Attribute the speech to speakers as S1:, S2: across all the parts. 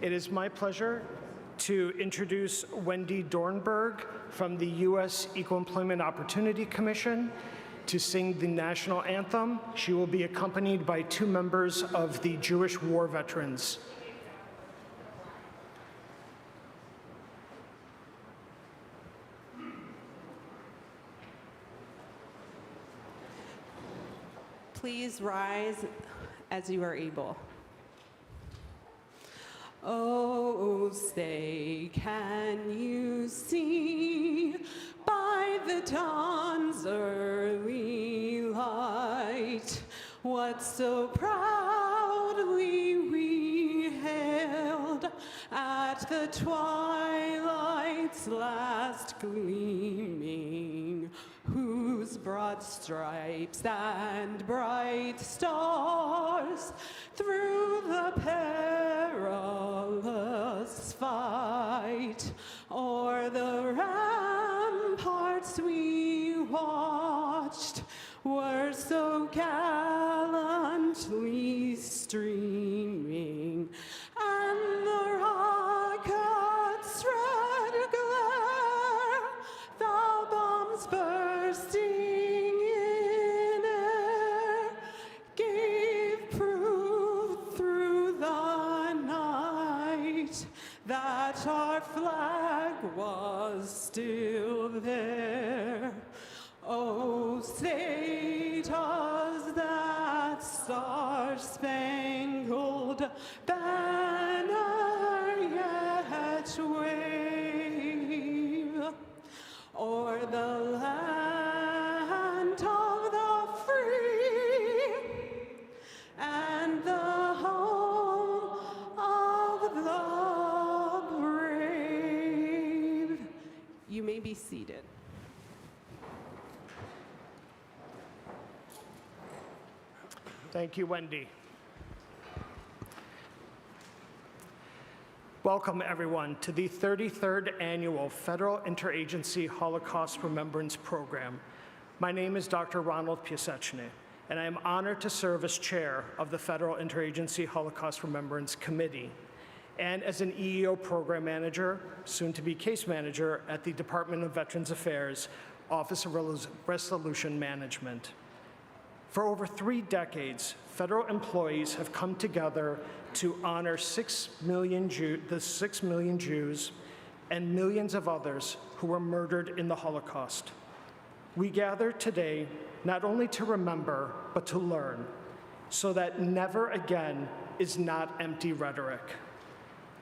S1: It is my pleasure to introduce Wendy Dornberg from the U.S. Equal Employment Opportunity Commission to sing the national anthem. She will be accompanied by two members of the Jewish war veterans.
S2: Please rise as you are able. Oh, say, can you see by the dawn's early light what so proudly we hailed at the twilight's last gleaming, whose broad stripes and bright stars through the perilous fight o'er the ramparts we watched were so gallantly streaming, and the rocket's red glare, the bombs bursting in air, gave proof through the night that our flag was still there. Oh, say does that star-spangled banner yet wave o'er the land of the free and the home of the brave? You may be seated.
S1: Thank you, Wendy. Welcome, everyone, to the 33rd Annual Federal Interagency Holocaust Remembrance Program. My name is Dr. Ronald Piaseczny, and I am honored to serve as chair of the Federal Interagency Holocaust Remembrance Committee and as an EEO program manager, soon to be case manager at the Department of Veterans Affairs, Office of Resolution Management. For over 3 decades, federal employees have come together to honor the 6 million Jews and millions of others who were murdered in the Holocaust. We gather today not only to remember, but to learn, so that never again is not empty rhetoric.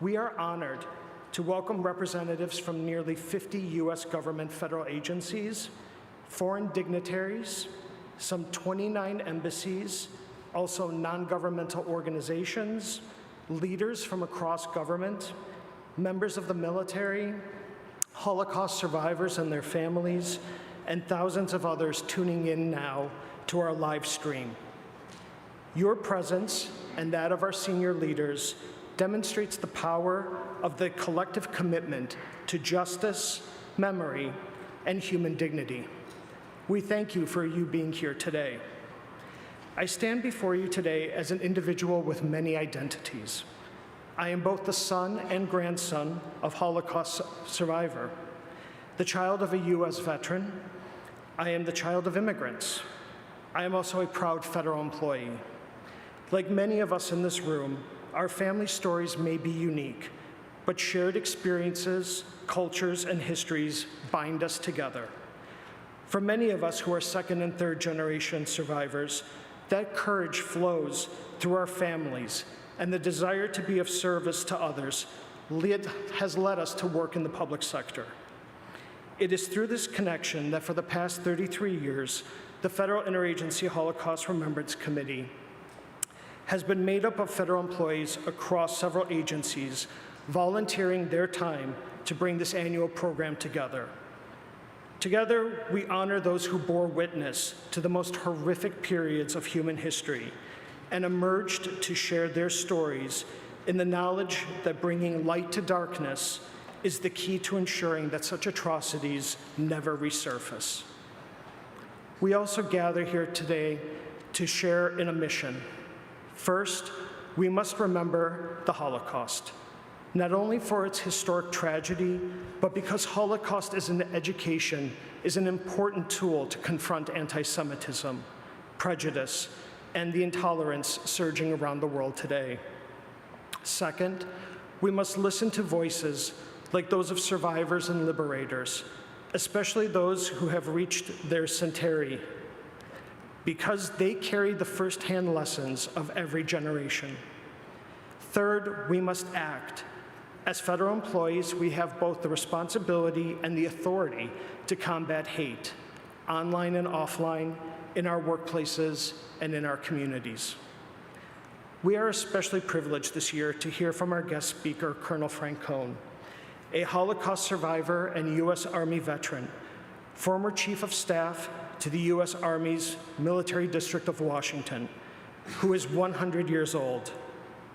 S1: We are honored to welcome representatives from nearly 50 U.S. government federal agencies, foreign dignitaries, some 29 embassies, also non-governmental organizations, leaders from across government, members of the military, Holocaust survivors and their families, and thousands of others tuning in now to our live stream. Your presence and that of our senior leaders demonstrates the power of the collective commitment to justice, memory, and human dignity. We thank you for you being here today. I stand before you today as an individual with many identities. I am both the son and grandson of Holocaust survivor, the child of a U.S. veteran. I am the child of immigrants. I am also a proud federal employee. Like many of us in this room, our family stories may be unique, but shared experiences, cultures, and histories bind us together. For many of us who are second and third generation survivors, that courage flows through our families, and the desire to be of service to others has led us to work in the public sector. It is through this connection that for the past 33 years, the Federal Interagency Holocaust Remembrance Committee has been made up of federal employees across several agencies, volunteering their time to bring this annual program together. Together, we honor those who bore witness to the most horrific periods of human history and emerged to share their stories in the knowledge that bringing light to darkness is the key to ensuring that such atrocities never resurface. We also gather here today to share in a mission. First, we must remember the Holocaust. not only for its historic tragedy, but because Holocaust as an education is an important tool to confront anti-Semitism, prejudice, and the intolerance surging around the world today. Second, we must listen to voices like those of survivors and liberators, especially those who have reached their centenary, because they carry the firsthand lessons of every generation. Third, we must act. As federal employees, we have both the responsibility and the authority to combat hate, online and offline, in our workplaces and in our communities. We are especially privileged this year to hear from our guest speaker, Colonel Frank Cohn, a Holocaust survivor and U.S. Army veteran, former Chief of Staff to the U.S. Army's Military District of Washington, who is 100 years old.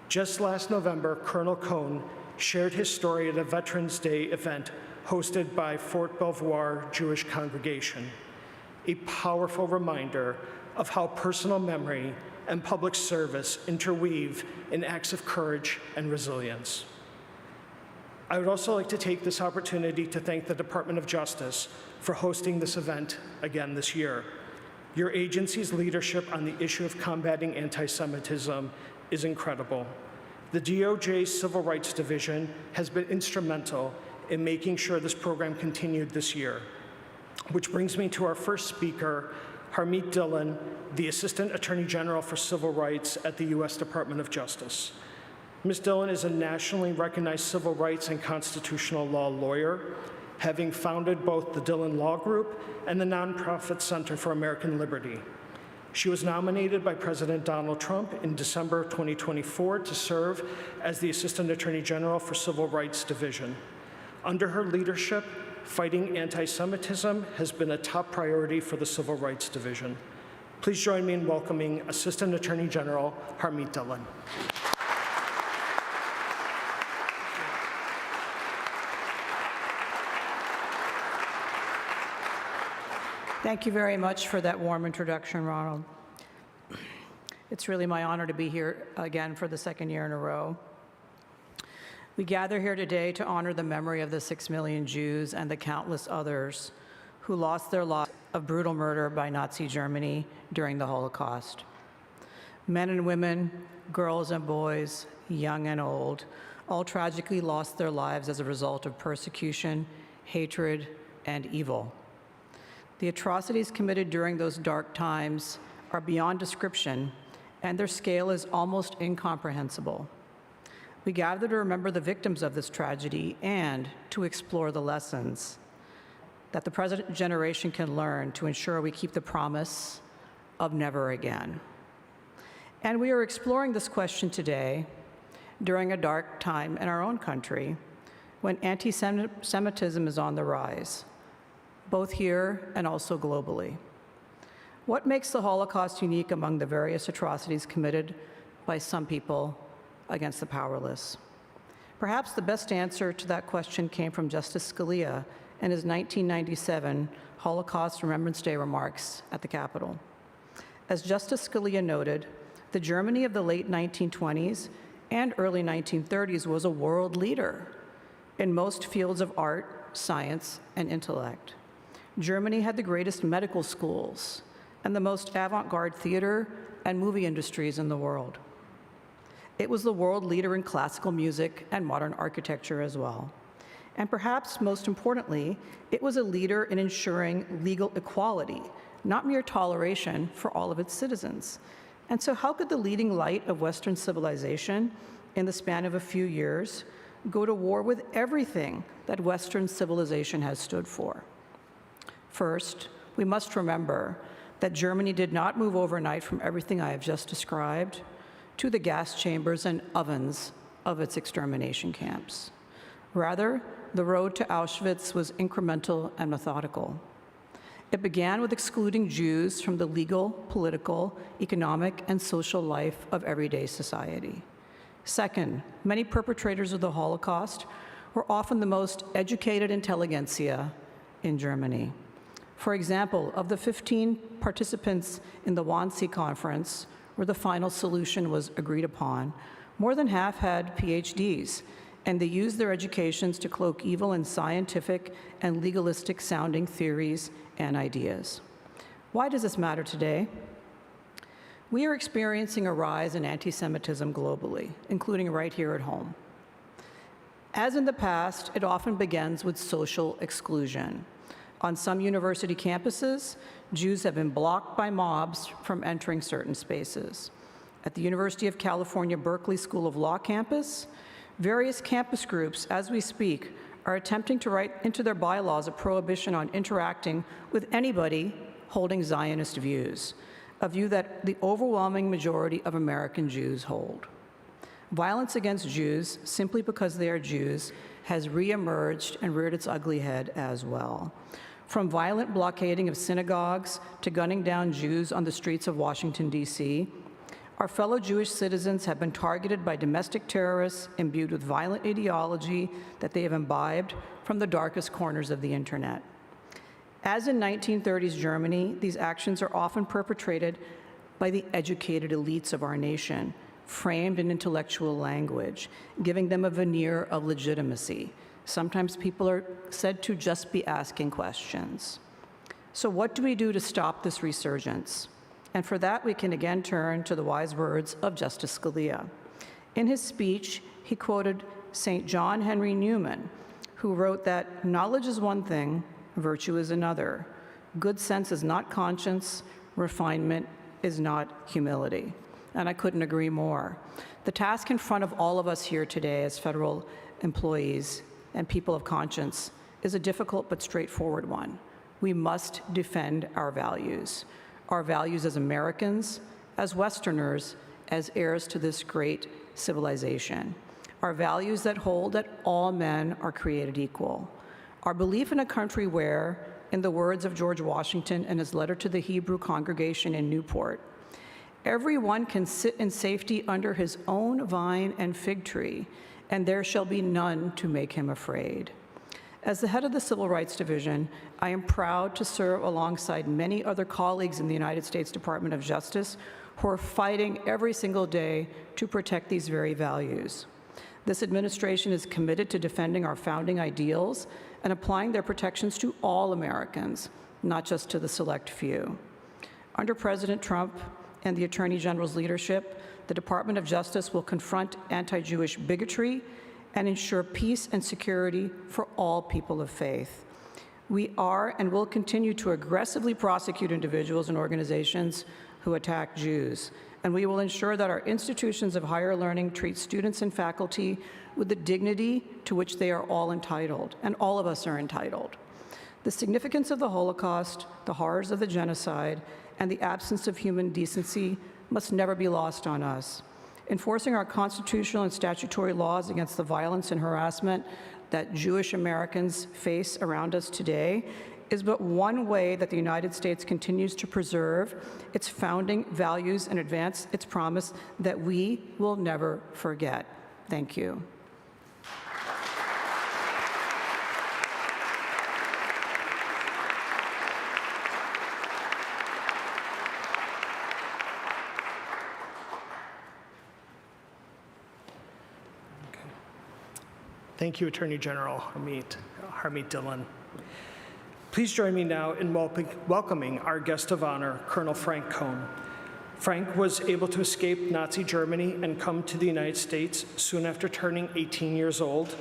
S1: Just last November, Colonel Cohn shared his story at a Veterans Day event hosted by Fort Belvoir Jewish Congregation, a powerful reminder of how personal memory and public service interweave in acts of courage and resilience. I would also like to take this opportunity to thank the Department of Justice for hosting this event again this year. Your agency's leadership on the issue of combating anti-Semitism is incredible. The DOJ's Civil Rights Division has been instrumental in making sure this program continued this year. Which brings me to our first speaker, Harmeet Dillon, the Assistant Attorney General for Civil Rights at the U.S. Department of Justice. Ms. Dillon is a nationally recognized civil rights and constitutional law lawyer, having founded both the Dillon Law Group and the nonprofit Center for American Liberty. She was nominated by President Donald Trump in December 2024 to serve as the Assistant Attorney General for Civil Rights Division. Under her leadership, fighting anti-Semitism has been a top priority for the Civil Rights Division. Please join me in welcoming Assistant Attorney General Harmeet Dillon.
S3: Thank you very much for that warm introduction, Ronald. It's really my honor to be here again for the second year in a row. We gather here today to honor the memory of the 6 million Jews and the countless others who lost their lives of brutal murder by Nazi Germany during the Holocaust. Men and women, girls and boys, young and old, all tragically lost their lives as a result of persecution, hatred, and evil. The atrocities committed during those dark times are beyond description, and their scale is almost incomprehensible. We gather to remember the victims of this tragedy and to explore the lessons that the present generation can learn to ensure we keep the promise of never again. And we are exploring this question today during a dark time in our own country when anti-Semitism is on the rise, both here and also globally. What makes the Holocaust unique among the various atrocities committed by some people against the powerless? Perhaps the best answer to that question came from Justice Scalia in his 1997 Holocaust Remembrance Day remarks at the Capitol. As Justice Scalia noted, the Germany of the late 1920s and early 1930s was a world leader in most fields of art, science, and intellect. Germany had the greatest medical schools and the most avant-garde theater and movie industries in the world. It was the world leader in classical music and modern architecture as well. And perhaps most importantly, it was a leader in ensuring legal equality, not mere toleration for all of its citizens. And so how could the leading light of Western civilization in the span of a few years go to war with everything that Western civilization has stood for? First, we must remember that Germany did not move overnight from everything I have just described to the gas chambers and ovens of its extermination camps. Rather, the road to Auschwitz was incremental and methodical. It began with excluding Jews from the legal, political, economic, and social life of everyday society. Second, many perpetrators of the Holocaust were often the most educated intelligentsia in Germany. For example, of the 15 participants in the Wannsee Conference, where the final solution was agreed upon, more than half had PhDs and they use their educations to cloak evil in scientific and legalistic sounding theories and ideas. Why does this matter today? We are experiencing a rise in anti-Semitism globally, including right here at home. As in the past, it often begins with social exclusion. On some university campuses, Jews have been blocked by mobs from entering certain spaces. At the University of California, Berkeley School of Law campus, various campus groups, as we speak, are attempting to write into their bylaws a prohibition on interacting with anybody holding Zionist views, a view that the overwhelming majority of American Jews hold. Violence against Jews, simply because they are Jews, has reemerged and reared its ugly head as well. From violent blockading of synagogues to gunning down Jews on the streets of Washington, D.C., our fellow Jewish citizens have been targeted by domestic terrorists imbued with violent ideology that they have imbibed from the darkest corners of the internet. As in 1930s Germany, these actions are often perpetrated by the educated elites of our nation, framed in intellectual language, giving them a veneer of legitimacy. Sometimes people are said to just be asking questions. So what do we do to stop this resurgence? And for that, we can again turn to the wise words of Justice Scalia. In his speech, he quoted St. John Henry Newman, who wrote that knowledge is one thing, virtue is another. Good sense is not conscience, refinement is not humility. And I couldn't agree more. The task in front of all of us here today as federal employees and people of conscience is a difficult but straightforward one. We must defend our values as Americans, as Westerners, as heirs to this great civilization. Our values that hold that all men are created equal. Our belief in a country where, in the words of George Washington in his letter to the Hebrew congregation in Newport, everyone can sit in safety under his own vine and fig tree, and there shall be none to make him afraid. As the head of the Civil Rights Division, I am proud to serve alongside many other colleagues in the United States Department of Justice who are fighting every single day to protect these very values. This administration is committed to defending our founding ideals and applying their protections to all Americans, not just to the select few. Under President Trump and the Attorney General's leadership, the Department of Justice will confront anti-Jewish bigotry and ensure peace and security for all people of faith. We are and will continue to aggressively prosecute individuals and organizations who attack Jews, and we will ensure that our institutions of higher learning treat students and faculty with the dignity to which they are all entitled, and all of us are entitled. The significance of the Holocaust, the horrors of the genocide, and the absence of human decency must never be lost on us. Enforcing our constitutional and statutory laws against the violence and harassment that Jewish Americans face around us today is but one way that the United States continues to preserve its founding values and advance its promise that we will never forget. Thank you.
S1: Thank you, Attorney General Harmeet Dillon. Please join me now in welcoming our guest of honor, Colonel Frank Cohn. Frank was able to escape Nazi Germany and come to the United States soon after turning 18 years old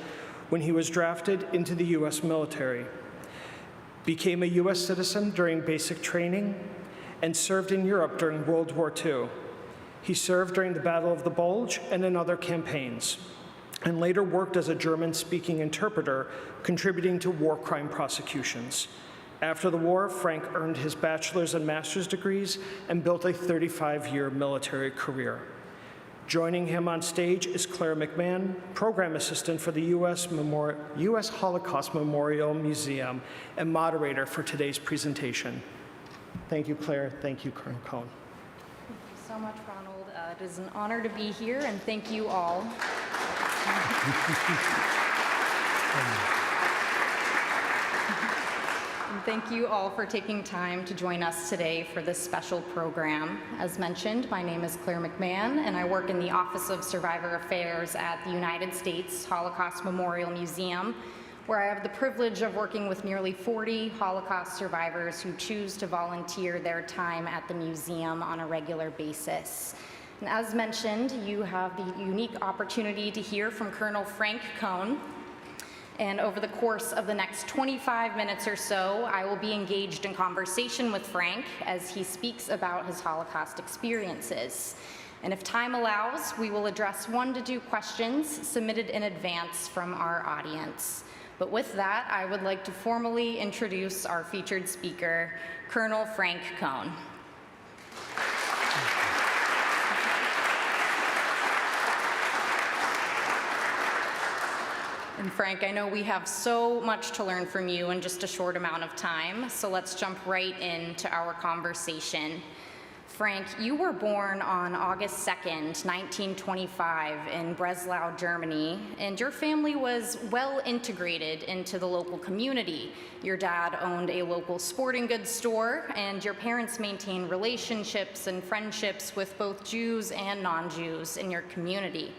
S1: when he was drafted into the U.S. military, became a U.S. citizen during basic training, and served in Europe during World War II. He served during the Battle of the Bulge and in other campaigns, and later worked as a German-speaking interpreter, contributing to war crime prosecutions. After the war, Frank earned his bachelor's and master's degrees and built a 35-year military career. Joining him on stage is Claire McMahon, program assistant for the U.S. Holocaust Memorial Museum and moderator for today's presentation. Thank you, Claire. Thank you, Colonel Cohn.
S4: Thank you so much, Ronald. It is an honor to be here, and thank you all. Thank you all for taking time to join us today for this special program. As mentioned, my name is Claire McMahon, and I work in the Office of Survivor Affairs at the United States Holocaust Memorial Museum, where I have the privilege of working with nearly 40 Holocaust survivors who choose to volunteer their time at the museum on a regular basis. And as mentioned, you have the unique opportunity to hear from Colonel Frank Cohn. And over the course of the next 25 minutes or so, I will be engaged in conversation with Frank as he speaks about his Holocaust experiences. And if time allows, we will address 1 to 2 questions submitted in advance from our audience. But with that, I would like to formally introduce our featured speaker, Colonel Frank Cohn. And Frank, I know we have so much to learn from you in just a short amount of time, so let's jump right into our conversation. Frank, you were born on August 2nd, 1925 in Breslau, Germany, and your family was well integrated into the local community. Your dad owned a local sporting goods store, and your parents maintained relationships and friendships with both Jews and non-Jews in your community.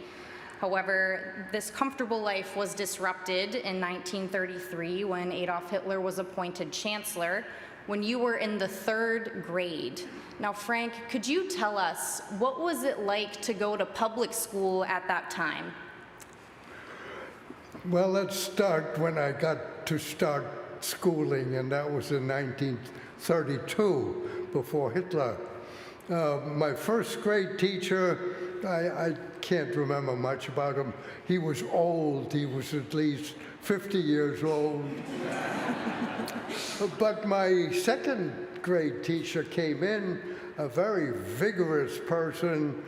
S4: However, this comfortable life was disrupted in 1933 when Adolf Hitler was appointed chancellor, when you were in the 3rd grade. Now, Frank, could you tell us, what was it like to go to public school at that time?
S5: Well, let's start when I got to start schooling, and that was in 1932, before Hitler. My first grade teacher, I can't remember much about him. He was old. He was at least 50 years old. But my second grade teacher came in, a very vigorous person,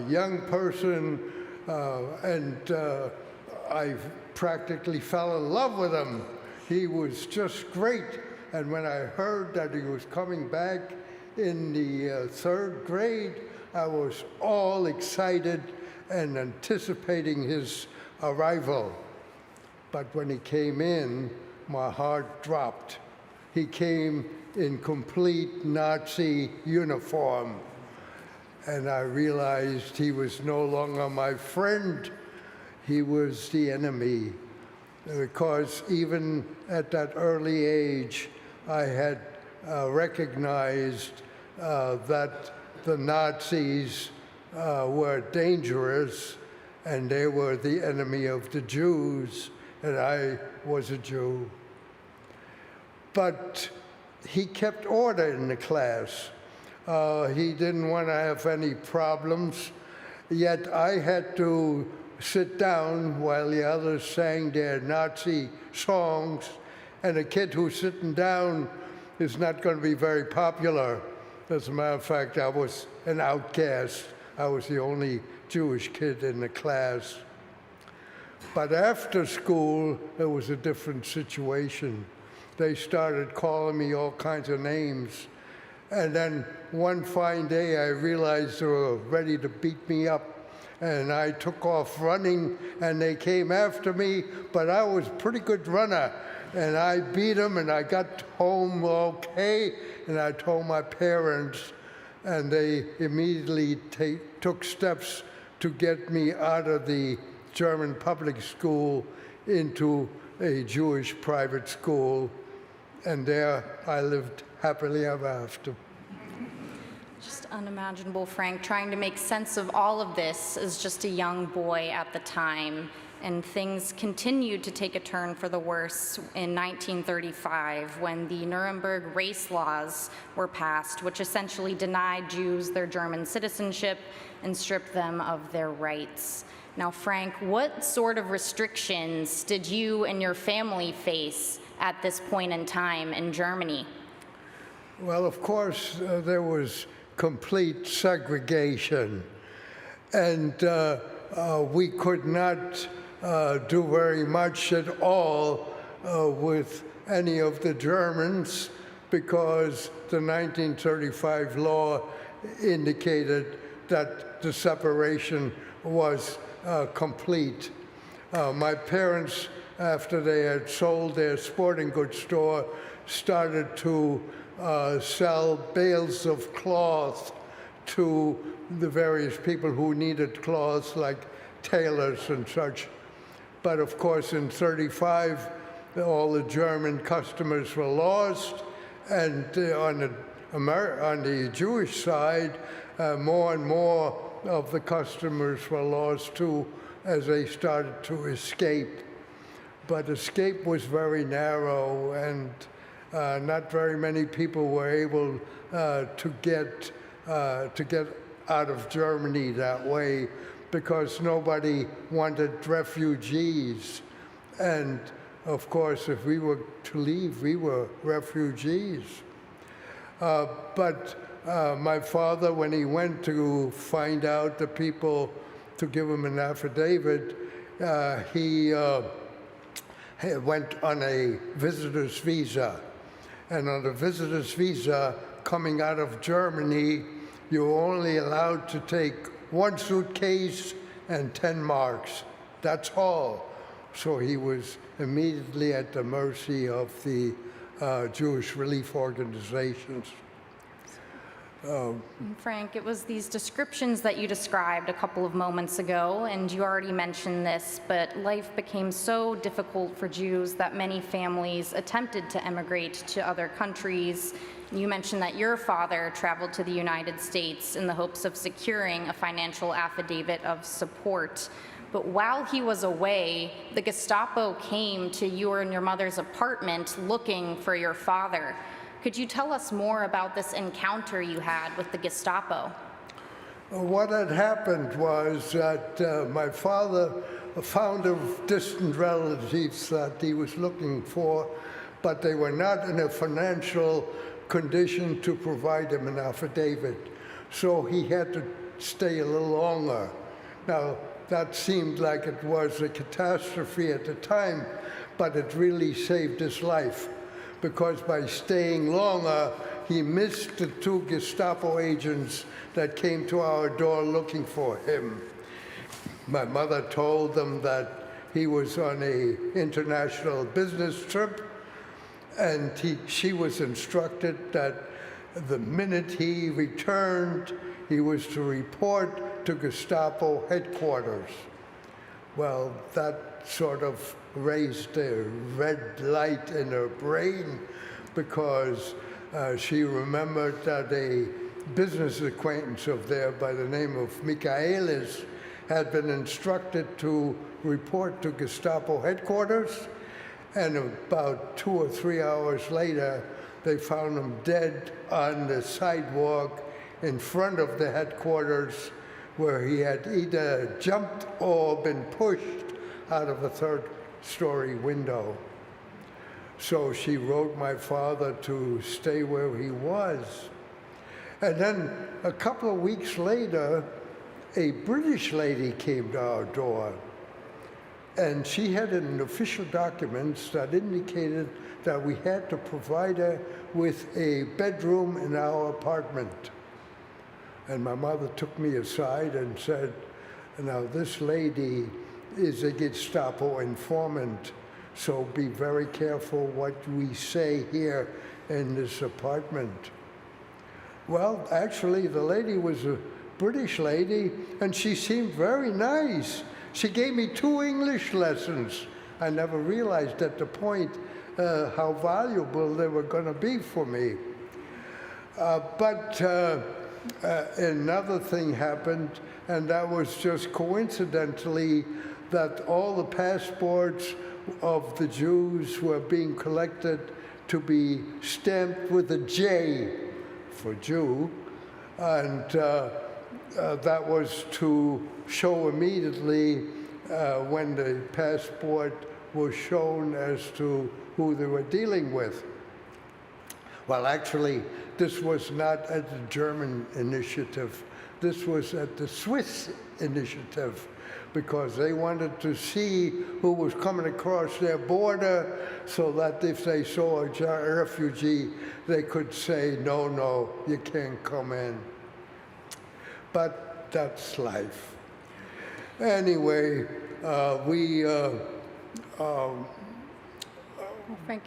S5: young person, and I practically fell in love with him. He was just great. And when I heard that he was coming back in the 3rd grade, I was all excited and anticipating his arrival. But when he came in, my heart dropped. He came in complete Nazi uniform, and I realized he was no longer my friend. He was the enemy, because even at that early age, I had recognized that the Nazis were dangerous, and they were the enemy of the Jews, and I was a Jew. But he kept order in the class. He didn't want to have any problems, yet I had to sit down while the others sang their Nazi songs, and a kid who's sitting down is not going to be very popular. As a matter of fact, I was an outcast. I was the only Jewish kid in the class. But after school, it was a different situation. They started calling me all kinds of names. And then one fine day, I realized they were ready to beat me up. And I took off running, and they came after me, but I was a pretty good runner. And I beat them, and I got home okay, and I told my parents, and they immediately took steps to get me out of the German public school into a Jewish private school, and there I lived happily ever after.
S4: Just unimaginable, Frank, trying to make sense of all of this as just a young boy at the time. And things continued to take a turn for the worse in 1935 when the Nuremberg race laws were passed, which essentially denied Jews their German citizenship and stripped them of their rights. Now, Frank, what sort of restrictions did you and your family face at this point in time in Germany?
S5: Well, of course, there was complete segregation, and we could not do very much at all with any of the Germans, because the 1935 law indicated that the separation was complete. My parents after they had sold their sporting goods store, started to sell bales of cloth to the various people who needed cloths, like tailors and such. But of course, in '35, all the German customers were lost, and on the Jewish side, more and more of the customers were lost too, as they started to escape. But escape was very narrow, and not very many people were able to get out of Germany that way, because nobody wanted refugees. And of course, if we were to leave, we were refugees. But my father, when he went to find out the people to give him an affidavit, he went on a visitor's visa. And on a visitor's visa, coming out of Germany, you were only allowed to take 1 suitcase and 10 marks. That's all. So he was immediately at the mercy of the Jewish relief organizations.
S4: Frank, it was these descriptions that you described a couple of moments ago, and you already mentioned this, but life became so difficult for Jews that many families attempted to emigrate to other countries. You mentioned that your father traveled to the United States in the hopes of securing a financial affidavit of support. But while he was away, the Gestapo came to your and your mother's apartment looking for your father. Could you tell us more about this encounter you had with the Gestapo?
S5: What had happened was that my father found distant relatives that he was looking for, but they were not in a financial condition to provide him an affidavit. So he had to stay a little longer. Now, that seemed like it was a catastrophe at the time, but it really saved his life, because by staying longer, he missed the 2 Gestapo agents that came to our door looking for him. My mother told them that he was on an international business trip, and she was instructed that the minute he returned, he was to report to Gestapo headquarters. Well, that sort of raised a red light in her brain, because she remembered that a business acquaintance of theirs by the name of Michaelis had been instructed to report to Gestapo headquarters, and about 2 or 3 hours later, they found him dead on the sidewalk in front of the headquarters, where he had either jumped or been pushed out of a 3rd-story window. So she wrote my father to stay where he was. And then a couple of weeks later, a British lady came to our door, and she had an official documents that indicated that we had to provide her with a bedroom in our apartment. And my mother took me aside and said, "Now, this lady is a Gestapo informant, so be very careful what we say here in this apartment." Well, actually, the lady was a British lady, and she seemed very nice. She gave me 2 English lessons. I never realized at the point how valuable they were going to be for me. But another thing happened, and that was just coincidentally that all the passports of the Jews were being collected to be stamped with a J for Jew, and that was to show immediately when the passport was shown as to who they were dealing with. Well, actually, this was not at the German initiative. This was at the Swiss initiative, because they wanted to see who was coming across their border, so that if they saw a refugee, they could say, "No, no, you can't come in." But that's life. Anyway,
S4: Frank,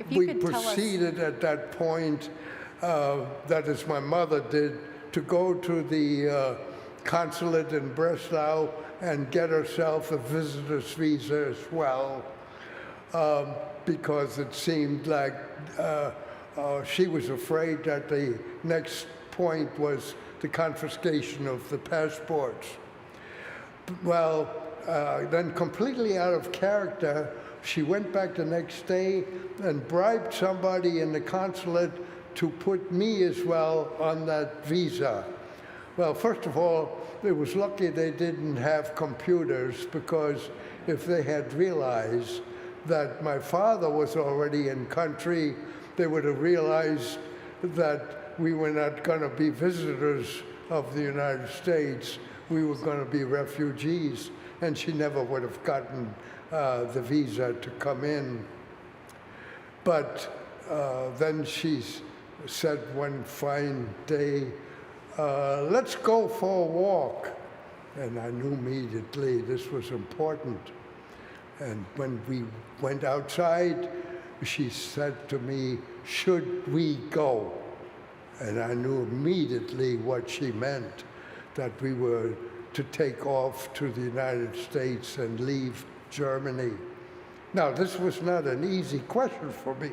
S4: if you
S5: we
S4: could tell us.
S5: proceeded at that point, that is my mother did, to go to the consulate in Breslau and get herself a visitor's visa as well, because it seemed like she was afraid that the next point was the confiscation of the passports. Well, then completely out of character, she went back the next day and bribed somebody in the consulate to put me as well on that visa. Well, first of all, it was lucky they didn't have computers, because if they had realized that my father was already in country, they would have realized that we were not going to be visitors of the United States. We were going to be refugees, and she never would have gotten the visa to come in. But then she said one fine day, let's go for a walk. And I knew immediately this was important. And when we went outside, she said to me, should we go? And I knew immediately what she meant, that we were to take off to the United States and leave Germany. Now, this was not an easy question for me,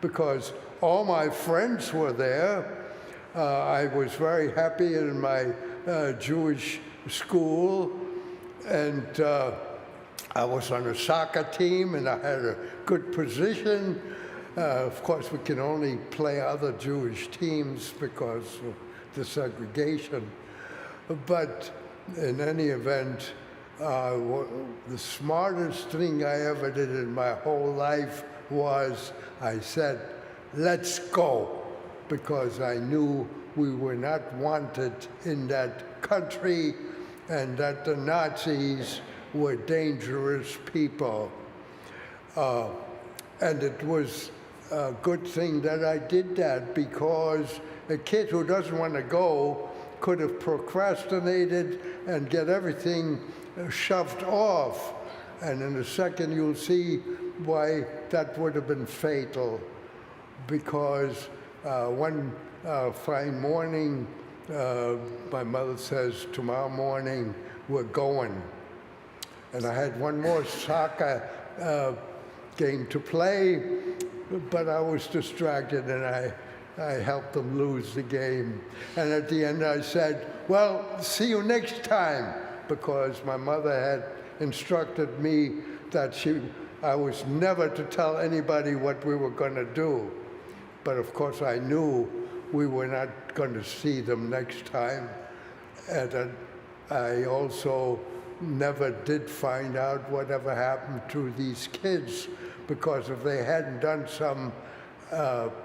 S5: because all my friends were there. I was very happy in my Jewish school, and I was on a soccer team, and I had a good position. Of course, we can only play other Jewish teams because of the segregation. But in any event, the smartest thing I ever did in my whole life was I said, let's go, because I knew we were not wanted in that country and that the Nazis were dangerous people. And it was a good thing that I did that, because a kid who doesn't want to go could have procrastinated and get everything shoved off. And in a second, you'll see why that would have been fatal. Because one fine morning, my mother says, tomorrow morning, we're going. And I had one more soccer game to play, but I was distracted, and I helped them lose the game. And at the end I said, well, see you next time, because my mother had instructed me that I was never to tell anybody what we were going to do. But of course I knew we were not going to see them next time. And I also never did find out whatever happened to these kids, because if they hadn't done some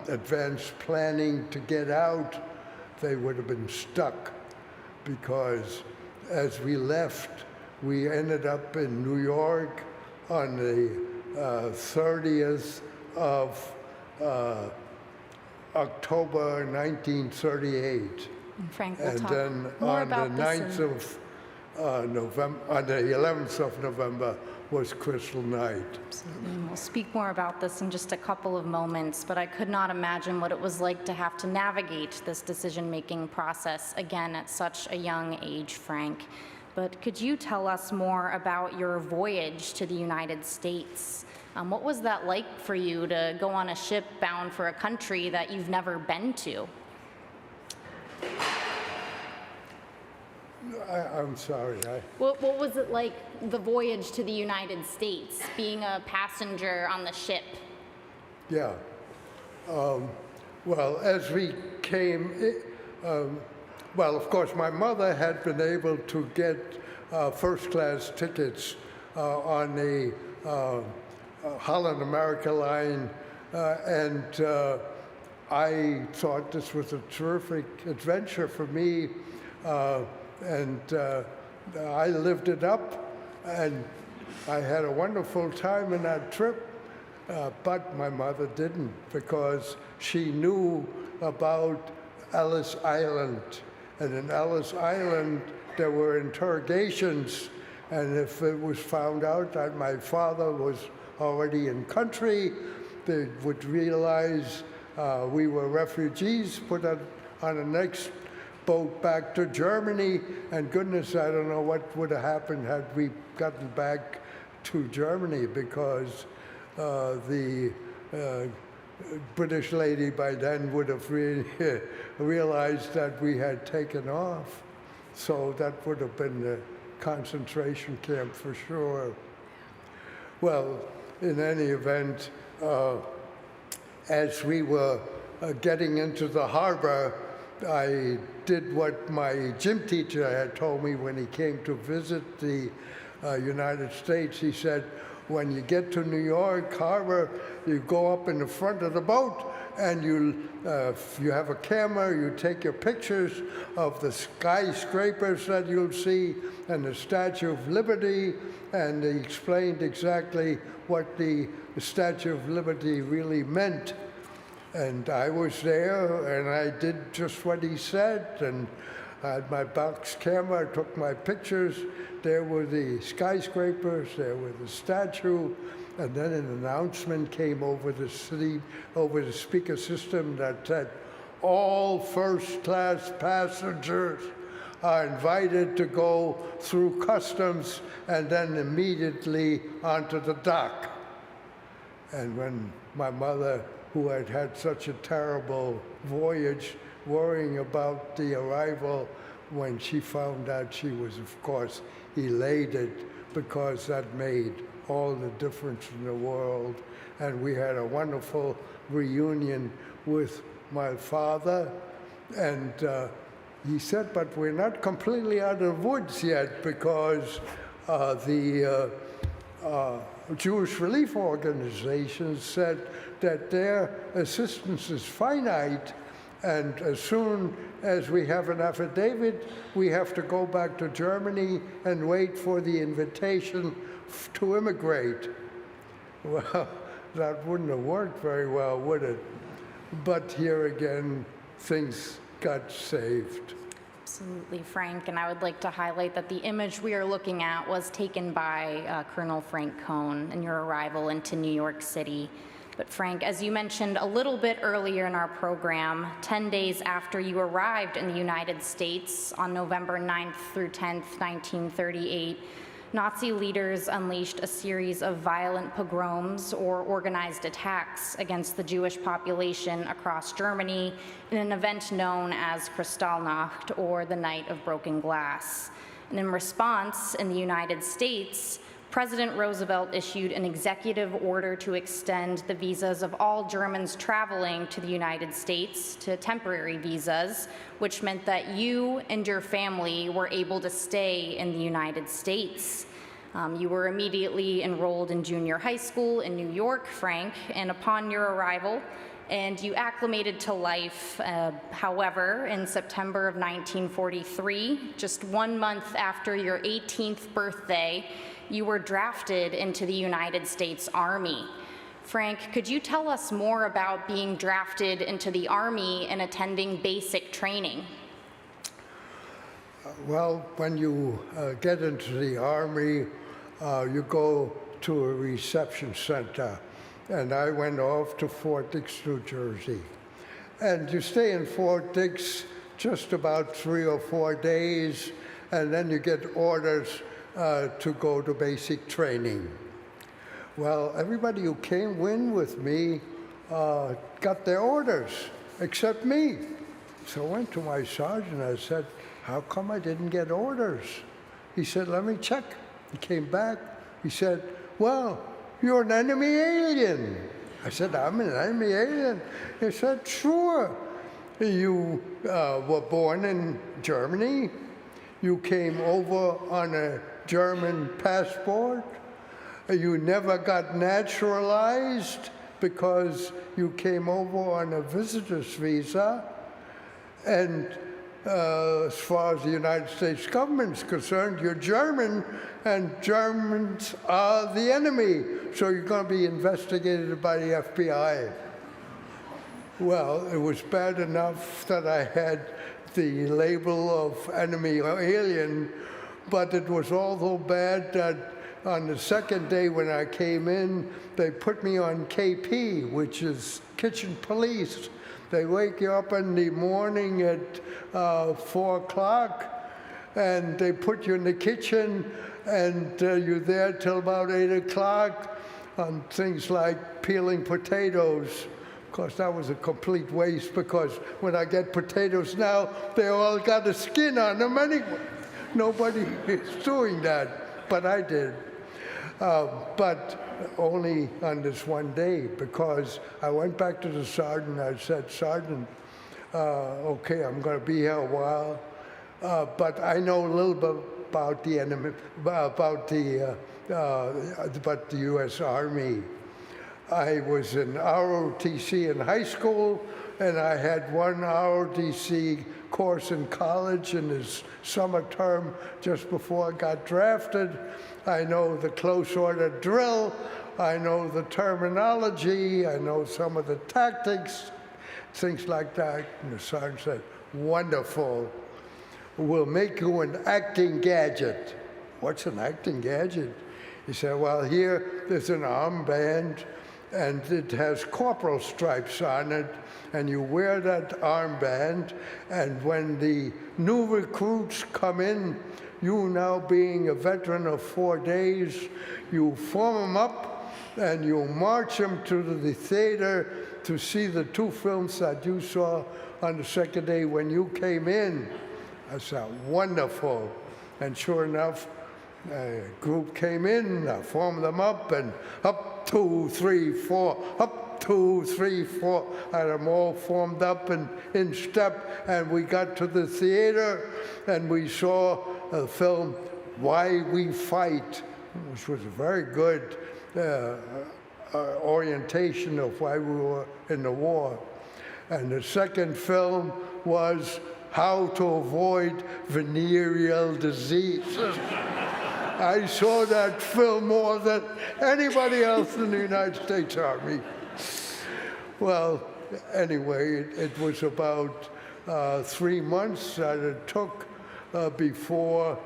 S5: advanced planning to get out, they would have been stuck. Because as we left, we ended up in New York on the 30th of October 1938.
S4: Frank, we'll
S5: And
S4: talk
S5: then
S4: more
S5: on the
S4: about this
S5: 9th of November, on the 11th of November was Crystal Night.
S4: and we'll speak more about this in just a couple of moments, but I could not imagine what it was like to have to navigate this decision-making process again at such a young age, Frank. But could you tell us more about your voyage to the United States? What was that like for you to go on a ship bound for a country that you've never been to?
S5: I'm sorry.
S4: What was it like, the voyage to the United States, being a passenger on the ship?
S5: Yeah. Well, as we came, well, of course, my mother had been able to get first-class tickets on the Holland America line, and I thought this was a terrific adventure for me, and I lived it up, and I had a wonderful time in that trip. But my mother didn't, because she knew about Ellis Island. And in Ellis Island, there were interrogations, And if it was found out that my father was already in country, they would realize we were refugees, put on the next boat back to Germany, and goodness, I don't know what would have happened had we gotten back to Germany, because the British lady by then would have realized that we had taken off. So that would have been the concentration camp for sure. Well, in any event, as we were getting into the harbor, I did what my gym teacher had told me when he came to visit the United States. He said, when you get to New York Harbor, you go up in the front of the boat, and if you have a camera, you take your pictures of the skyscrapers that you'll see and the Statue of Liberty, and he explained exactly what the Statue of Liberty really meant. And I was there, and I did just what he said, and I had my box camera, I took my pictures. There were the skyscrapers, there were the statue, and then an announcement came over the city, over the speaker system that said, all first-class passengers are invited to go through customs and then immediately onto the dock. And when my mother, who had had such a terrible voyage, worrying about the arrival, when she found out, she was, of course, elated, because that made all the difference in the world. And we had a wonderful reunion with my father, and he said, but we're not completely out of the woods yet, because the Jewish relief organizations said that their assistance is finite, and as soon as we have an affidavit, we have to go back to Germany and wait for the invitation to immigrate. Well, that wouldn't have worked very well, would it? But here again, things got saved.
S4: Absolutely, Frank, and I would like to highlight that the image we are looking at was taken by Colonel Frank Cohn in your arrival into New York City. But Frank, as you mentioned a little bit earlier in our program, 10 days after you arrived in the United States on November 9th through 10th, 1938, Nazi leaders unleashed a series of violent pogroms or organized attacks against the Jewish population across Germany in an event known as Kristallnacht, or the Night of Broken Glass. And in response, in the United States, President Roosevelt issued an executive order to extend the visas of all Germans traveling to the United States to temporary visas, which meant that you and your family were able to stay in the United States. You were immediately enrolled in junior high school in New York, Frank, and upon your arrival, and you acclimated to life. However, in September of 1943, just 1 month after your 18th birthday, you were drafted into the United States Army. Frank, could you tell us more about being drafted into the Army and attending basic training?
S5: Well, when you get into the Army, you go to a reception center. And I went off to Fort Dix, New Jersey. And you stay in Fort Dix just about 3 or 4 days, and then you get orders to go to basic training. Well, everybody who came in with me got their orders, except me. So I went to my sergeant, I said, how come I didn't get orders? He said, let me check. He came back, he said, well, you're an enemy alien. I said, I'm an enemy alien? He said, sure. You were born in Germany. You came over on a German passport. You never got naturalized because you came over on a visitor's visa. And as far as the United States government is concerned, you're German, and Germans are the enemy. So you're going to be investigated by the FBI. Well, it was bad enough that I had the label of enemy or alien, But it was all so bad that on the second day when I came in, they put me on KP, which is kitchen police. They wake you up in the morning at 4 o'clock, and they put you in the kitchen, and you're there till about 8 o'clock on things like peeling potatoes. Of course, that was a complete waste, because when I get potatoes now, they all got a skin on them anyway. Nobody is doing that, but I did. But only on this one day, because I went back to the sergeant. I said, "Sergeant, okay, I'm going to be here a while, but I know a little bit about the enemy, about the U.S. Army. I was in ROTC in high school, and I had one ROTC course in college in his summer term just before I got drafted. I know the close order drill, I know the terminology, I know some of the tactics, things like that." And the sergeant said, "Wonderful. We'll make you an acting gadget." "What's an acting gadget?" He said, "Well, here there's an armband, and it has corporal stripes on it, and you wear that armband, and when the new recruits come in, you now being a veteran of 4 days, you form them up and you march them to the theater to see the 2 films that you saw on the second day when you came in." I said, "Wonderful." And sure enough, a group came in, I formed them up, and up, 2, 3, 4, up, 2, 3, 4. I had them all formed up and in step, and we got to the theater, and we saw a film, Why We Fight, which was a very good orientation of why we were in the war. And the second film was How to Avoid Venereal Disease. I saw that film more than anybody else in the United States Army. Well, anyway, it was about 3 months that it took before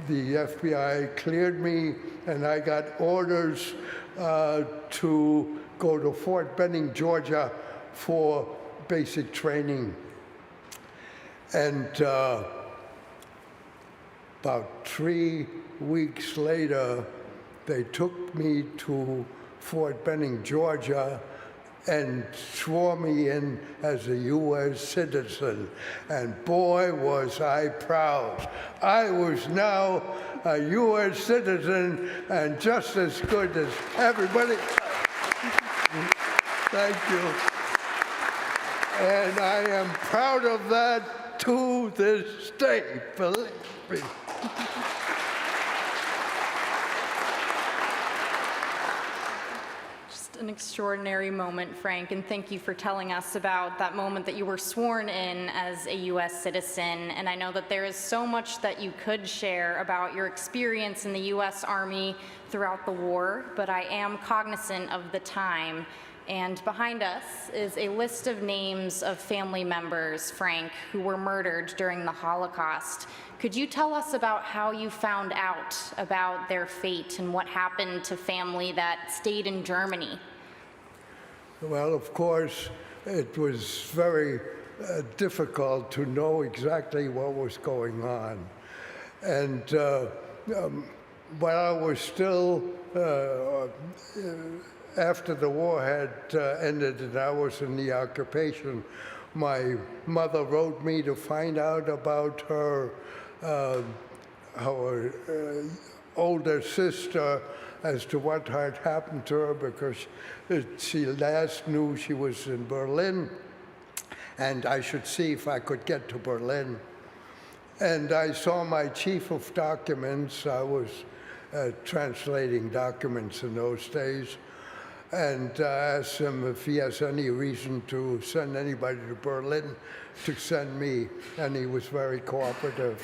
S5: the FBI cleared me, and I got orders to go to Fort Benning, Georgia for basic training. And about 3 weeks later, they took me to Fort Benning, Georgia, and swore me in as a U.S. citizen. And boy, was I proud. I was now a U.S. citizen and just as good as everybody. Thank you. And I am proud of that to this day, believe me.
S4: An extraordinary moment, Frank, and thank you for telling us about that moment that you were sworn in as a U.S. citizen. And I know that there is so much that you could share about your experience in the U.S. Army throughout the war, but I am cognizant of the time. And behind us is a list of names of family members, Frank, who were murdered during the Holocaust. Could you tell us about how you found out about their fate and what happened to family that stayed in Germany?
S5: Well, of course, it was very difficult to know exactly what was going on. And while I was still, after the war had ended and I was in the occupation, my mother wrote me to find out about her older sister as to what had happened to her, because she last knew she was in Berlin, and I should see if I could get to Berlin. And I saw my chief of documents. I was translating documents in those days, and I asked him if he has any reason to send anybody to Berlin to send me, and he was very cooperative.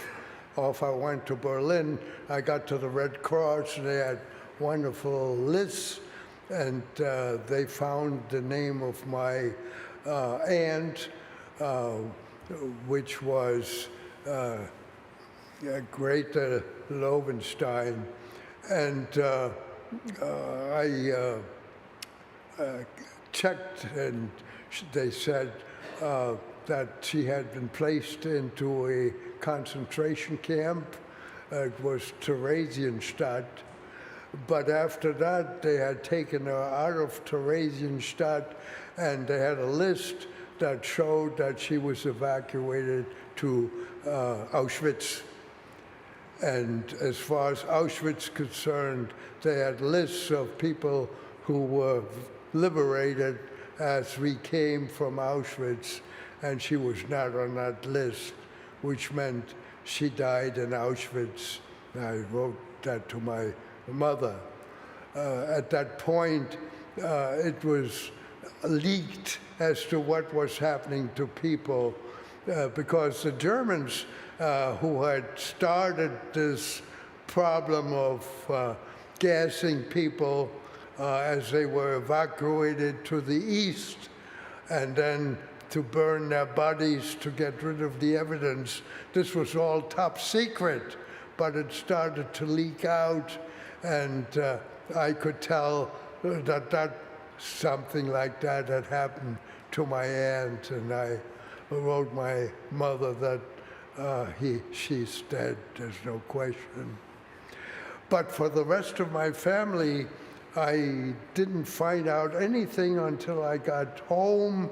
S5: Off I went to Berlin. I got to the Red Cross, and they had wonderful lists, and they found the name of my aunt, which was Greater Lovenstein, and I checked, and they said that she had been placed into a concentration camp. It was Theresienstadt. But after that, they had taken her out of Theresienstadt, and they had a list that showed that she was evacuated to Auschwitz. And as far as Auschwitz concerned, they had lists of people who were liberated as we came from Auschwitz, and she was not on that list, which meant she died in Auschwitz. I wrote that to my mother. At that point, it was leaked as to what was happening to people because the Germans who had started this problem of gassing people as they were evacuated to the east, and then to burn their bodies to get rid of the evidence. This was all top secret, but it started to leak out, and I could tell that something like that had happened to my aunt, and I wrote my mother that she's dead, there's no question. But for the rest of my family, I didn't find out anything until I got home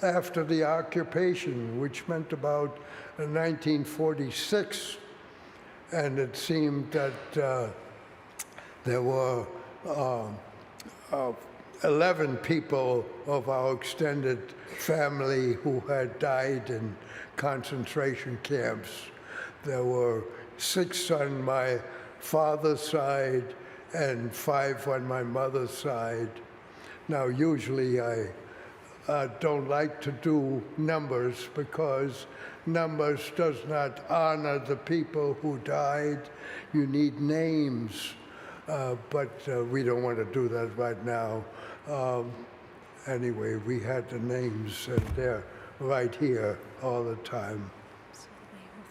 S5: after the occupation, which meant about 1946. And it seemed that there were 11 people of our extended family who had died in concentration camps. There were 6 on my father's side and 5 on my mother's side. Now, usually I don't like to do numbers because numbers does not honor the people who died. You need names, but we don't want to do that right now. Anyway, we had the names, and they're right here all the time.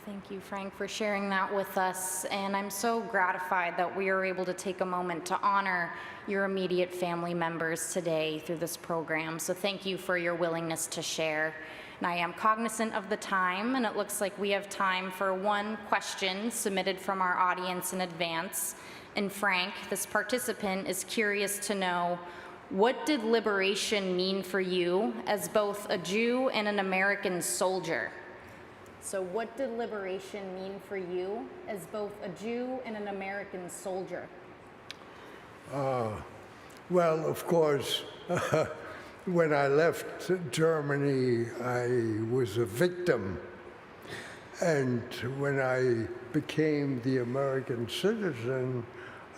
S4: Thank you, Frank, for sharing that with us. And I'm so gratified that we are able to take a moment to honor your immediate family members today through this program. So thank you for your willingness to share. And I am cognizant of the time, and it looks like we have time for one question submitted from our audience in advance. And Frank, this participant is curious to know, what did liberation mean for you as both a Jew and an American soldier? So what did liberation mean for you as both a Jew and an American soldier?
S5: Well, of course, when I left Germany, I was a victim. And when I became the American citizen,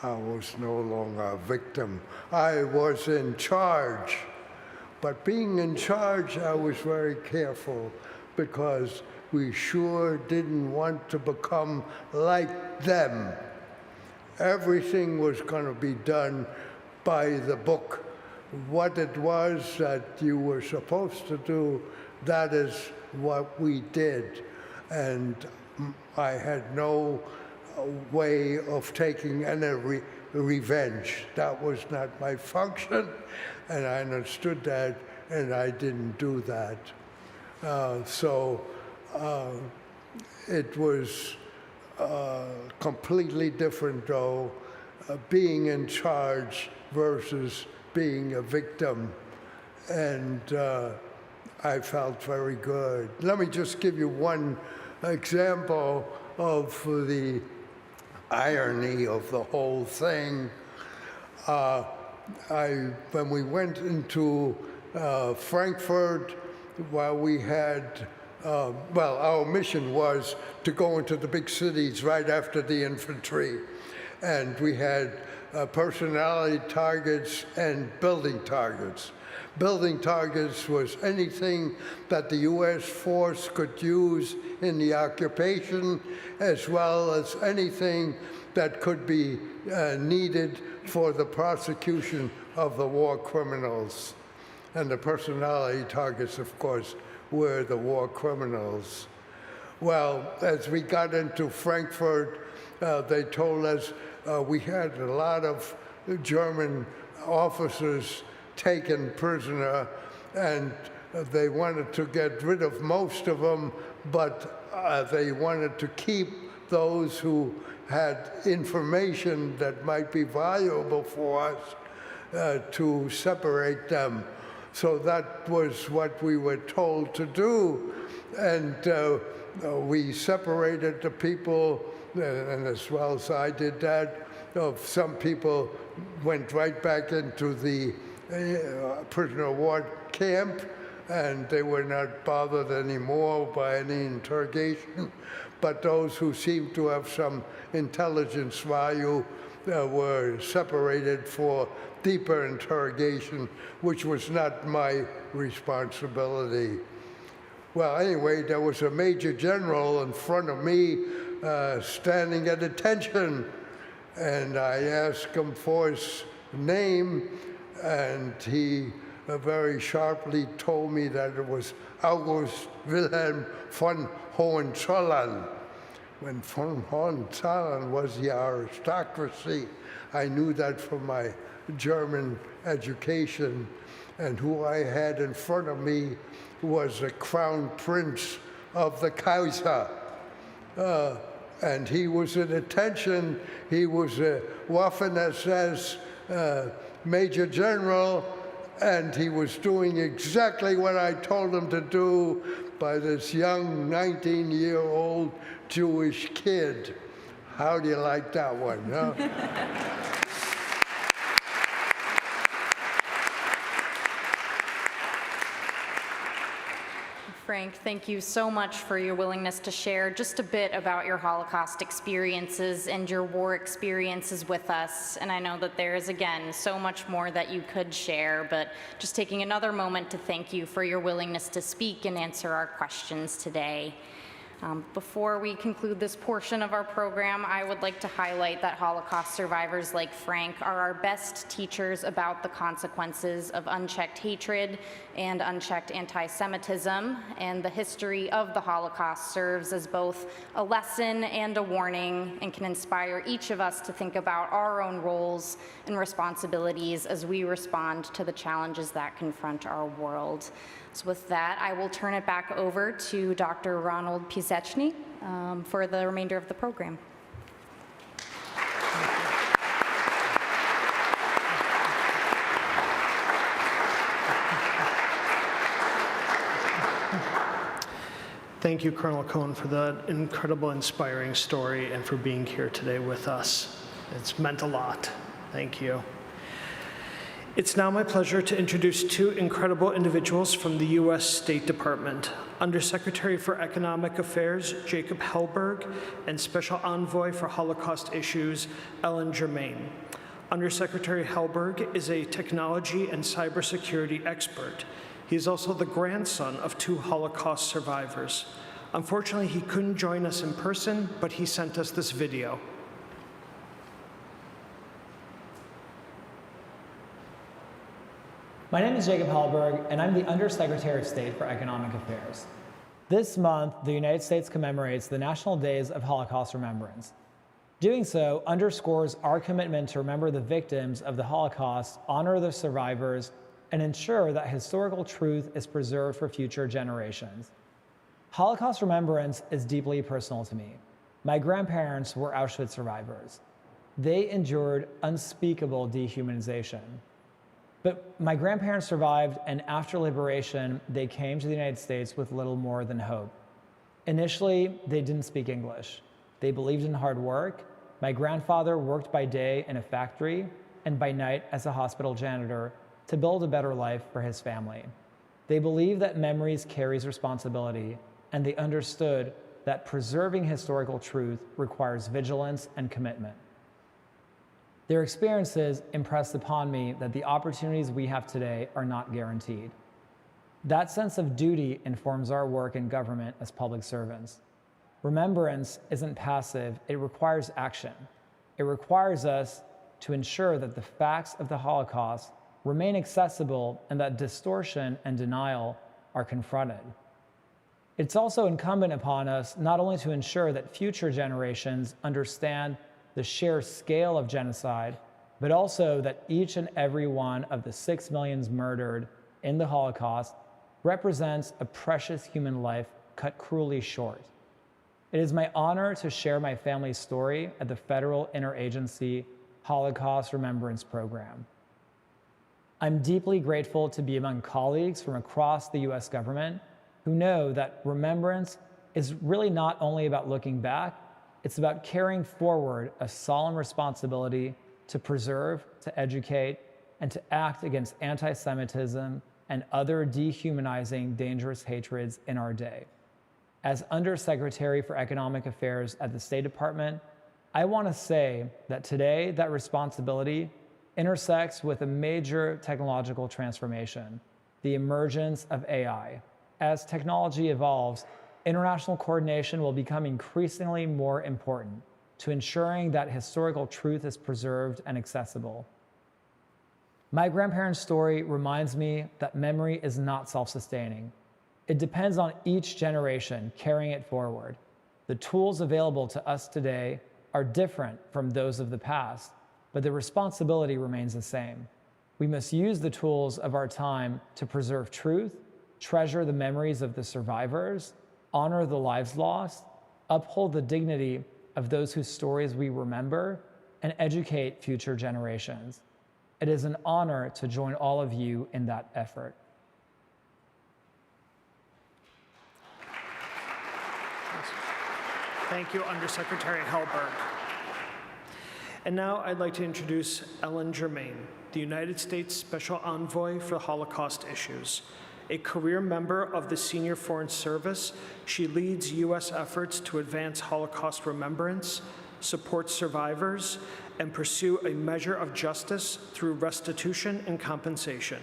S5: I was no longer a victim. I was in charge. But being in charge, I was very careful because we sure didn't want to become like them. Everything was going to be done by the book. What it was that you were supposed to do, that is what we did. And I had no way of taking any revenge. That was not my function, and I understood that, and I didn't do that. It was completely different, though, being in charge versus being a victim. And I felt very good. Let me just give you one example of the irony of the whole thing. When we went into Frankfurt, while we had our mission was to go into the big cities right after the infantry. And we had personality targets and building targets. Building targets was anything that the U.S. force could use in the occupation, as well as anything that could be needed for the prosecution of the war criminals. And the personality targets, of course, were the war criminals. Well, as we got into Frankfurt, they told us we had a lot of German officers taken prisoner, and they wanted to get rid of most of them, but they wanted to keep those who had information that might be valuable for us, to separate them. So that was what we were told to do. And we separated the people, and as well as I did that, some people went right back into the prisoner of war camp, and they were not bothered anymore by any interrogation. But those who seemed to have some intelligence value were separated for deeper interrogation, which was not my responsibility. Well, anyway, there was a major general in front of me standing at attention, and I asked him for his name, and he very sharply told me that it was August Wilhelm von Hohenzollern. When von Hohenzollern was the aristocracy, I knew that from my German education, and who I had in front of me was the crown prince of the Kaiser. And he was at attention. He was a Waffen-SS Major General, and he was doing exactly what I told him to do by this young 19-year-old Jewish kid. How do you like that one, huh?
S4: Frank, thank you so much for your willingness to share just a bit about your Holocaust experiences and your war experiences with us. And I know that there is, again, so much more that you could share, but just taking another moment to thank you for your willingness to speak and answer our questions today. Before we conclude this portion of our program, I would like to highlight that Holocaust survivors like Frank are our best teachers about the consequences of unchecked hatred and unchecked anti-Semitism, and the history of the Holocaust serves as both a lesson and a warning and can inspire each of us to think about our own roles and responsibilities as we respond to the challenges that confront our world. So with that, I will turn it back over to Dr. Ronald Piaseczny for the remainder of the program.
S1: Thank you, Colonel Cohen, for the incredible, inspiring story and for being here today with us. It's meant a lot. Thank you. It's now my pleasure to introduce two incredible individuals from the U.S. State Department, Undersecretary for Economic Affairs Jacob Hellberg and Special Envoy for Holocaust Issues Ellen Germain. Undersecretary Hellberg is a technology and cybersecurity expert. He is also the grandson of two Holocaust survivors. Unfortunately, he couldn't join us in person, but he sent us this video.
S6: My name is Jacob Hellberg, and I'm the Undersecretary of State for Economic Affairs. This month, the United States commemorates the National Days of Holocaust Remembrance. Doing so underscores our commitment to remember the victims of the Holocaust, honor the survivors, and ensure that historical truth is preserved for future generations. Holocaust remembrance is deeply personal to me. My grandparents were Auschwitz survivors. They endured unspeakable dehumanization. But my grandparents survived, and after liberation, they came to the United States with little more than hope. Initially, they didn't speak English. They believed in hard work. My grandfather worked by day in a factory and by night as a hospital janitor to build a better life for his family. They believed that memories carries responsibility, and they understood that preserving historical truth requires vigilance and commitment. Their experiences impressed upon me that the opportunities we have today are not guaranteed. That sense of duty informs our work in government as public servants. Remembrance isn't passive, it requires action. It requires us to ensure that the facts of the Holocaust remain accessible and that distortion and denial are confronted. It's also incumbent upon us not only to ensure that future generations understand the sheer scale of genocide, but also that each and every one of the 6 million murdered in the Holocaust represents a precious human life cut cruelly short. It is my honor to share my family's story at the Federal Interagency Holocaust Remembrance Program. I'm deeply grateful to be among colleagues from across the US government who know that remembrance is really not only about looking back, it's about carrying forward a solemn responsibility to preserve, to educate, and to act against anti-Semitism and other dehumanizing, dangerous hatreds in our day. As Undersecretary for Economic Affairs at the State Department, I want to say that today that responsibility intersects with a major technological transformation, the emergence of AI. As technology evolves, international coordination will become increasingly more important to ensuring that historical truth is preserved and accessible. My grandparents' story reminds me that memory is not self-sustaining. It depends on each generation carrying it forward. The tools available to us today are different from those of the past, but the responsibility remains the same. We must use the tools of our time to preserve truth, treasure the memories of the survivors, honor the lives lost, uphold the dignity of those whose stories we remember, and educate future generations. It is an honor to join all of you in that effort.
S1: Thank you, Undersecretary Hellberg. And now I'd like to introduce Ellen Germain, the United States Special Envoy for Holocaust Issues. A career member of the Senior Foreign Service, she leads U.S. efforts to advance Holocaust remembrance, support survivors, and pursue a measure of justice through restitution and compensation.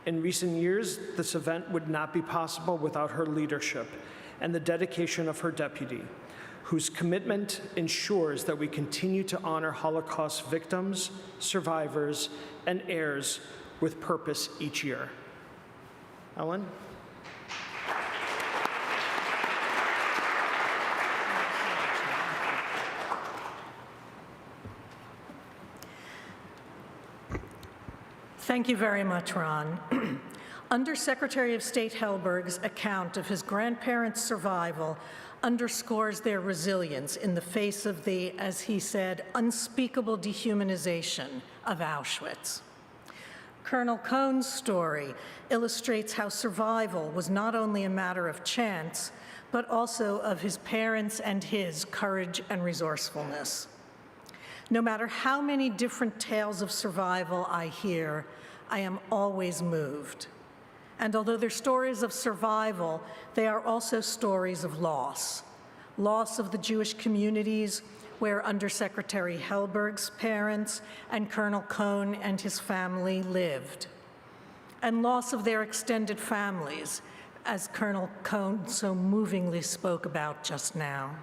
S1: In recent years, this event would not be possible without her leadership and the dedication of her deputy, whose commitment ensures that we continue to honor Holocaust victims, survivors, and heirs with purpose each year. Ellen?
S7: Thank you very much, Ron. Undersecretary of State Hellberg's account of his grandparents' survival underscores their resilience in the face of the, as he said, unspeakable dehumanization of Auschwitz. Colonel Cohn's story illustrates how survival was not only a matter of chance, but also of his parents and his courage and resourcefulness. No matter how many different tales of survival I hear, I am always moved. And although they're stories of survival, they are also stories of loss. Loss of the Jewish communities where Undersecretary Hellberg's parents and Colonel Cohn and his family lived. And loss of their extended families, as Colonel Cohn so movingly spoke about just now.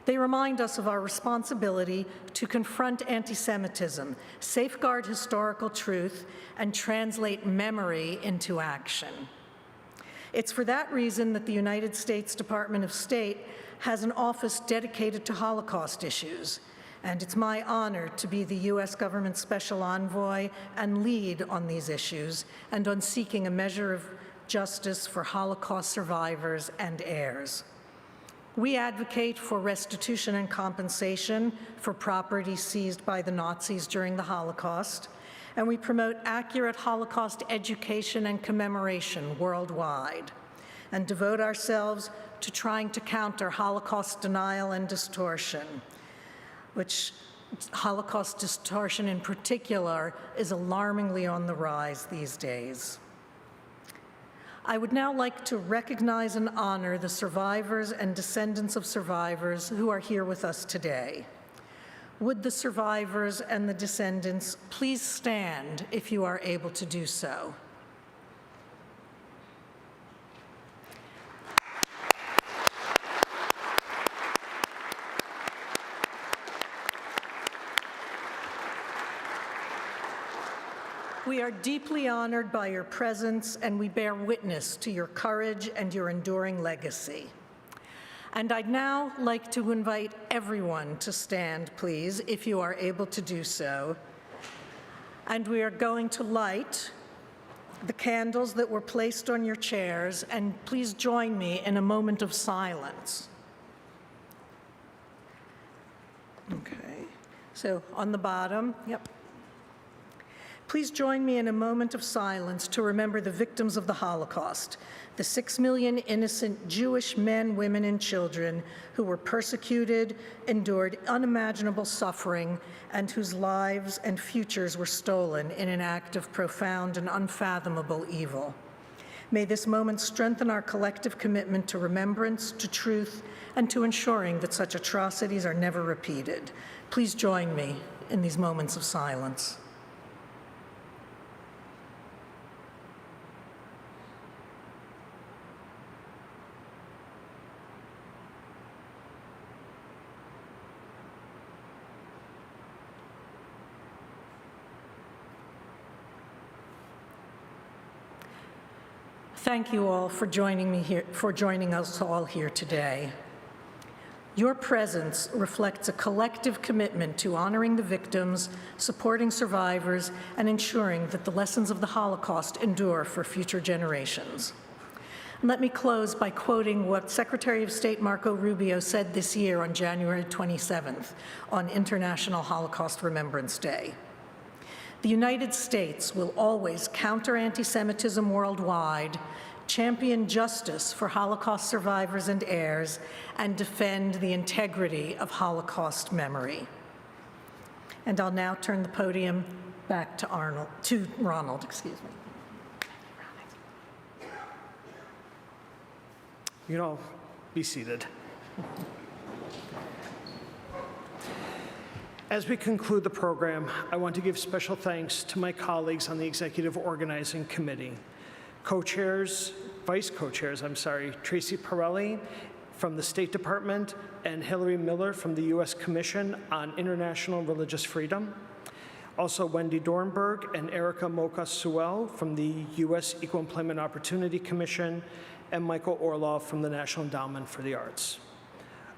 S7: They remind us of our responsibility to confront anti-Semitism, safeguard historical truth, and translate memory into action. It's for that reason that the United States Department of State has an office dedicated to Holocaust issues, and it's my honor to be the U.S. government special envoy and lead on these issues and on seeking a measure of justice for Holocaust survivors and heirs. We advocate for restitution and compensation for property seized by the Nazis during the Holocaust, and we promote accurate Holocaust education and commemoration worldwide, and devote ourselves to trying to counter Holocaust denial and distortion, which Holocaust distortion in particular is alarmingly on the rise these days. I would now like to recognize and honor the survivors and descendants of survivors who are here with us today. Would the survivors and the descendants please stand if you are able to do so? We are deeply honored by your presence, and we bear witness to your courage and your enduring legacy. And I'd now like to invite everyone to stand, please, if you are able to do so. And we are going to light the candles that were placed on your chairs, and please join me in a moment of silence. Okay, so on the bottom, yep. Please join me in a moment of silence to remember the victims of the Holocaust, the 6 million innocent Jewish men, women, and children who were persecuted, endured unimaginable suffering, and whose lives and futures were stolen in an act of profound and unfathomable evil. May this moment strengthen our collective commitment to remembrance, to truth, and to ensuring that such atrocities are never repeated. Please join me in these moments of silence. Thank you all for joining us all here today. Your presence reflects a collective commitment to honoring the victims, supporting survivors, and ensuring that the lessons of the Holocaust endure for future generations. And let me close by quoting what Secretary of State Marco Rubio said this year on January 27th, on International Holocaust Remembrance Day. The United States will always counter anti-Semitism worldwide, champion justice for Holocaust survivors and heirs, and defend the integrity of Holocaust memory. And I'll now turn the podium back to Ronald, excuse me.
S1: You can all be seated. As we conclude the program, I want to give special thanks to my colleagues on the Executive Organizing Committee. Vice co-chairs, Tracy Pirelli from the State Department and Hillary Miller from the U.S. Commission on International Religious Freedom. Also Wendy Dornberg and Erica Moka-Sewell from the U.S. Equal Employment Opportunity Commission, and Michael Orloff from the National Endowment for the Arts.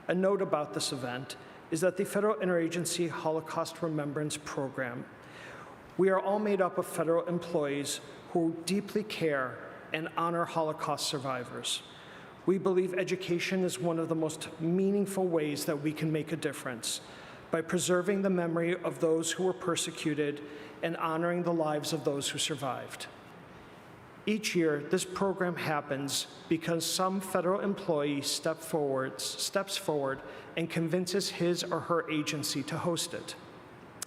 S1: A note about this event is that the Federal Interagency Holocaust Remembrance Program, we are all made up of federal employees who deeply care and honor Holocaust survivors. We believe education is one of the most meaningful ways that we can make a difference by preserving the memory of those who were persecuted and honoring the lives of those who survived. Each year, this program happens because some federal employee steps forward and convinces his or her agency to host it.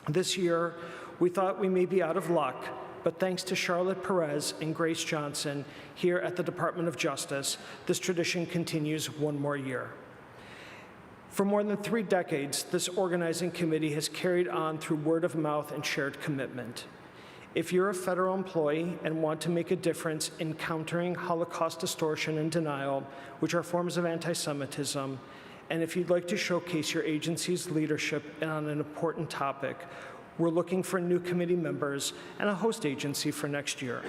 S1: This year, we thought we may be out of luck, but thanks to Charlotte Perez and Grace Johnson here at the Department of Justice, this tradition continues one more year. For more than 3 decades, this organizing committee has carried on through word of mouth and shared commitment. If you're a federal employee and want to make a difference in countering Holocaust distortion and denial, which are forms of anti-Semitism, and if you'd like to showcase your agency's leadership on an important topic, we're looking for new committee members and a host agency for next year.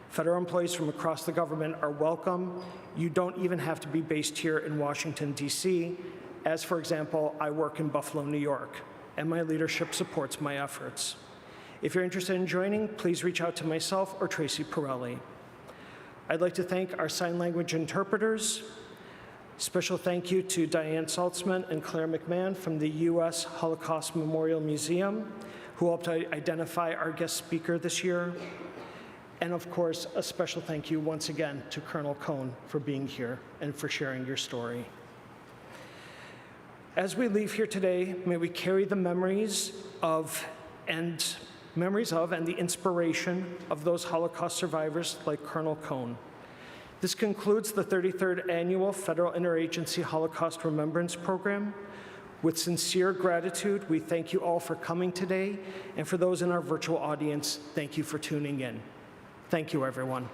S1: Federal employees from across the government are welcome. You don't even have to be based here in Washington, D.C., as, for example, I work in Buffalo, New York, and my leadership supports my efforts. If you're interested in joining, please reach out to myself or Tracy Pirelli. I'd like to thank our sign language interpreters. Special thank you to Diane Saltzman and Claire McMahon from the U.S. Holocaust Memorial Museum, who helped identify our guest speaker this year. And of course, a special thank you once again to Colonel Cohn for being here and for sharing your story. As we leave here today, may we carry the memories of and the inspiration of those Holocaust survivors like Colonel Cohn. This concludes the 33rd Annual Federal Interagency Holocaust Remembrance Program. With sincere gratitude, we thank you all for coming today, and for those in our virtual audience, thank you for tuning in. Thank you, everyone.